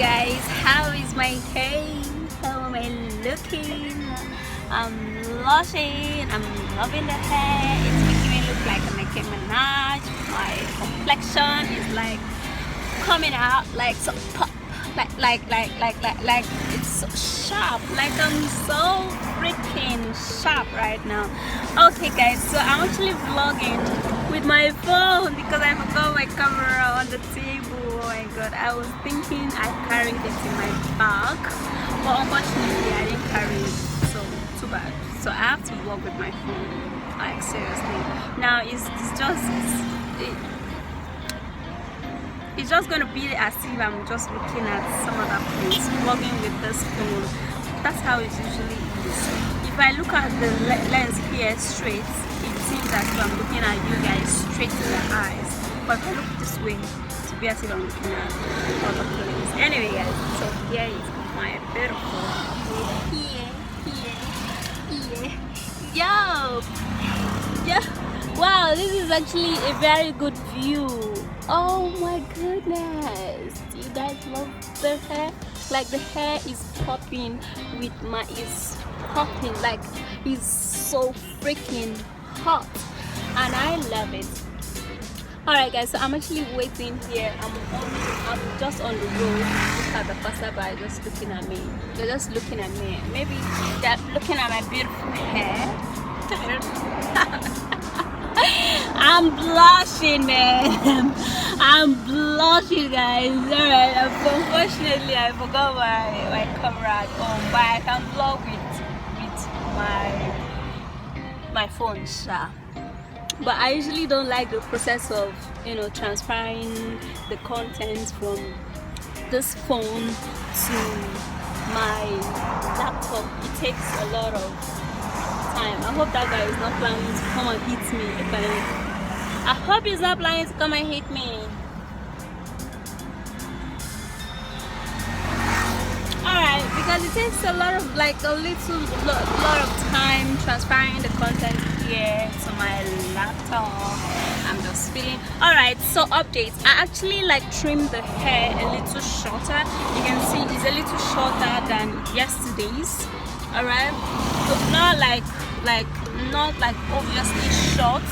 guys, how is my hair? How am I looking? I'm blushing, I'm loving the hair. It's making me look like a Nicki Minaj. My complexion is like coming out like so pop, like it's so sharp. Like I'm so freaking sharp right now. Okay guys, so I'm actually vlogging with my phone because I forgot my camera on the table. Oh my god, I was thinking I carried it in my bag, but unfortunately I didn't carry it, so too bad. So I have to vlog with my phone, like seriously. Now it's just gonna be as if I'm just looking at some other place, vlogging with this phone. That's how it usually is. If I look at the lens here straight, it seems as if I'm looking at you guys straight in the eyes. But if I look this way, to be as if I'm looking at other place. Anyway guys, so here is my beautiful yo. Wow, this is actually a very good view. Oh my goodness, you guys love the hair? Like the hair is popping with my, is popping, like it's so freaking hot and I love it. Alright guys, so I'm actually waiting here. I'm just on the road. Look at the passerby just looking at me. They're just looking at me. Maybe they're looking at my beautiful hair. I'm blushing, man. I'm blushing, guys. Alright, unfortunately I forgot my camera at home, but I can vlog with my phone, sha. But I usually don't like the process of, you know, transferring the content from this phone to my laptop. It takes a lot of time. I hope that guy is not planning to come and hit me. I hope he's not planning to come and hit me. Alright, because it takes a lot of, like a lot of time transferring the content here to my laptop. I'm just feeling. Alright, so updates. I actually like trimmed the hair a little shorter. You can see it's a little shorter than yesterday's. Alright, so not like obviously short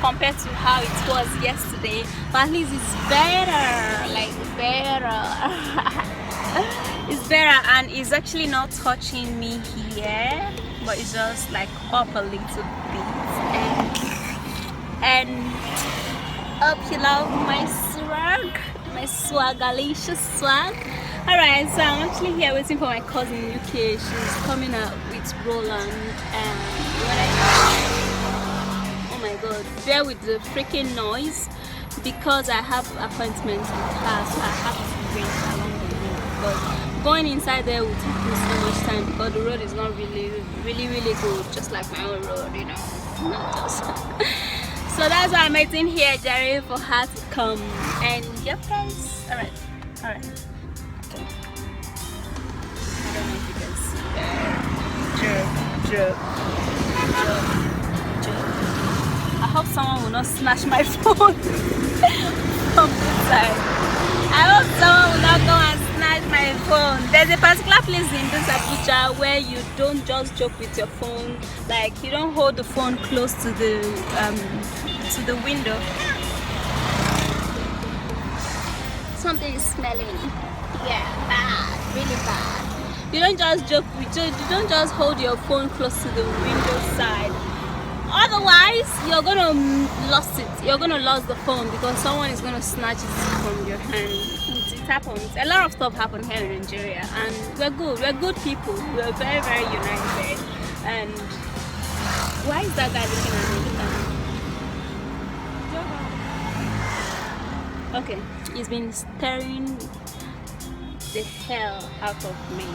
compared to how it was yesterday, but at least it's better, like better. It's better, and it's actually not touching me here, but it's just like up a little bit. And hope you love my swag, my swagalicious swag. Alright, so I'm actually here waiting for my cousin UK. She's coming out with Roland, and oh my god, bear with the freaking noise because I have appointments with her, so I have to wait along the road. But going inside there will take me so much time because the road is not really good, just like my own road, you know. Not just so that's why I'm waiting here, Jerry, for her to come. And yep guys, alright. Okay. I don't know if you can see that. Joke. I hope someone will not snatch my phone from this side. I hope someone will not go and snatch my phone. There's a particular place in this Abuja where you don't just joke with your phone. Like you don't hold the phone close to the window. Something is smelling. Yeah, bad, really bad. You don't just joke with you don't just hold your phone close to the window side. Otherwise, you're gonna lose it. You're gonna lose the phone because someone is gonna snatch it from your hand. It happens. A lot of stuff happens here in Nigeria, and we're good. We're good people. We're very, very united. And why is that guy looking at me? Okay, he's been staring the hell out of me.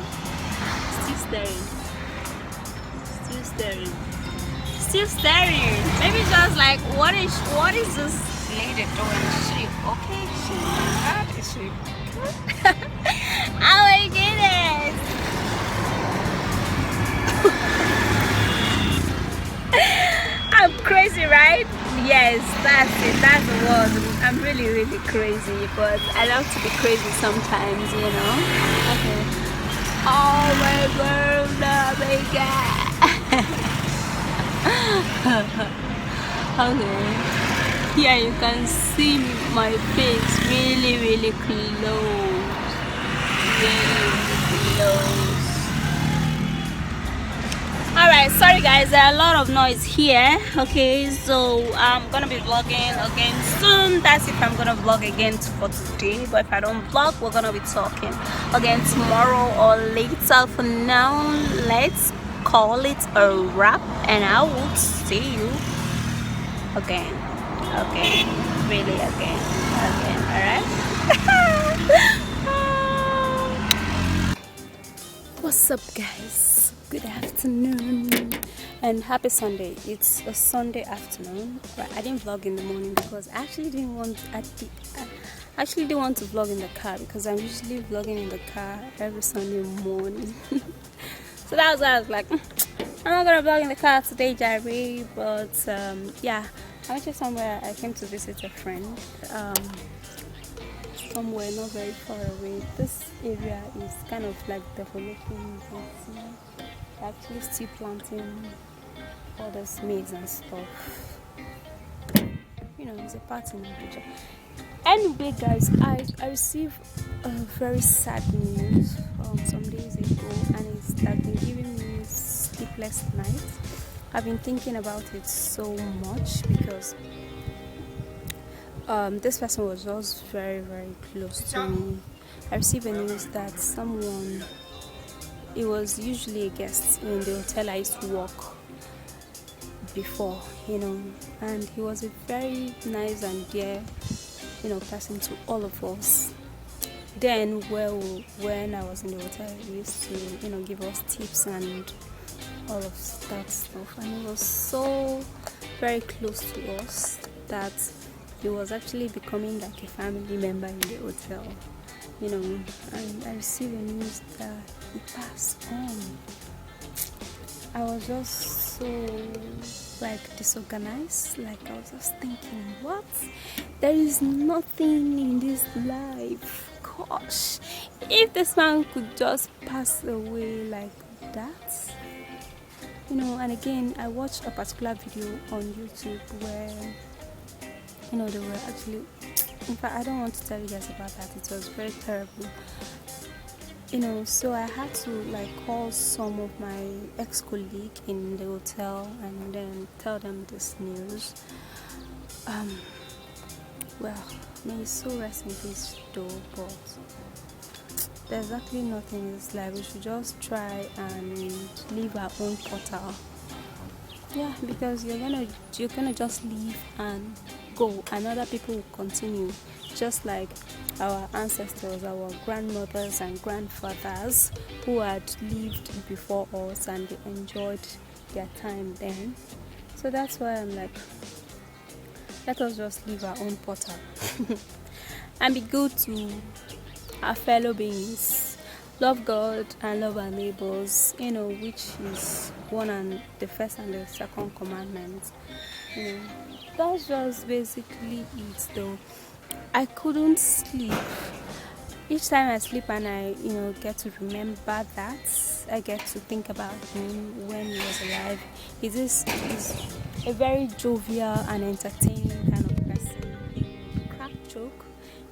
Still staring. Maybe just like, what is this lady doing? Is she okay? She's bad? Is she good? Oh my goodness. I'm crazy, right? Yes, that's it. That's the word. I'm really, really crazy, but I love to be crazy sometimes, you know. Okay. Oh my god, oh my god. Okay. Here you can see my face really, really close. Really, really close. Alright, sorry guys, there are a lot of noise here. Okay, so I'm gonna be vlogging again soon. That's if I'm gonna vlog again for today. But if I don't vlog, we're gonna be talking again tomorrow or later. For now, let's call it a wrap, and I will see you again. Okay, really again. Alright. What's up guys, good afternoon and happy Sunday. It's a Sunday afternoon, but I didn't vlog in the morning because I actually didn't want to vlog in the car, because I'm usually vlogging in the car every Sunday morning. So that was why I was like, I'm not gonna vlog in the car today, Jerry. But yeah, I went to somewhere. I came to visit a friend somewhere not very far away. This area is kind of like developing. They're actually still planting all this maize and stuff. You know, it's a part in Abuja. Anyway, guys, I received a very sad news some days ago, and it's been giving me sleepless nights. I've been thinking about it so much because this person was just very, very close to me. I received a news that someone, it was usually a guest in the hotel I used to work before, you know, and he was a very nice and dear, you know, person to all of us. Then, well, when I was in the hotel, he used to, you know, give us tips and all of that stuff, and he was so very close to us that he was actually becoming like a family member in the hotel, you know. And I received a news that he passed on. I was just so like disorganized. Like I was just thinking, what? There is nothing in this life. Gosh, if this man could just pass away like that, you know. And again, I watched a particular video on YouTube where, you know, they were actually, in fact, I don't want to tell you guys about that. It was very terrible, you know. So I had to like call some of my ex-colleagues in the hotel and then tell them this news. Well, may his soul rest in peace though, but there's actually nothing in this life. We should just try and leave our own portal. Yeah, because you're gonna just leave and go, and other people will continue, just like our ancestors, our grandmothers and grandfathers who had lived before us and they enjoyed their time then. So that's why I'm like, let us just leave our own portal and be good to our fellow beings, love God and love our neighbors, you know, which is one and the first and the second commandment, you know. That's just basically it though. I couldn't sleep. Each time I sleep and I, you know, get to remember that, I get to think about him when he was alive. He's a very jovial and entertaining kind of person. He would crack joke.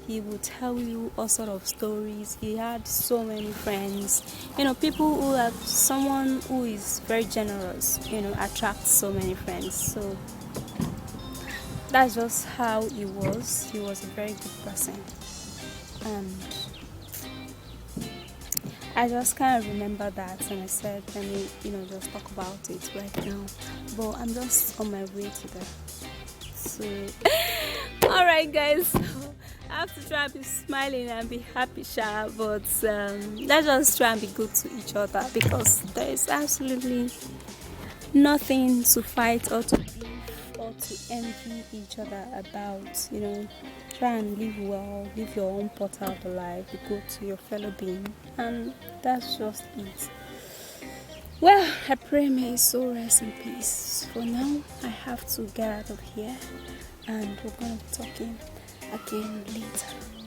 He would tell you all sort of stories. He had so many friends. You know, people who have someone who is very generous, you know, attracts so many friends. So that's just how he was. He was a very good person. And I just kind of remember that, and I said, let me, you know, just talk about it right now. But I'm just on my way to that. So, alright, guys. I have to try and be smiling and be happy, Sha. But let's just try and be good to each other, because there is absolutely nothing to fight or to beef or to envy each other about. You know, try and live well, live your own portal of life, be good to your fellow being, and that's just it. Well, I pray may his soul rest in peace. For now, I have to get out of here, and we're going to be talking again later.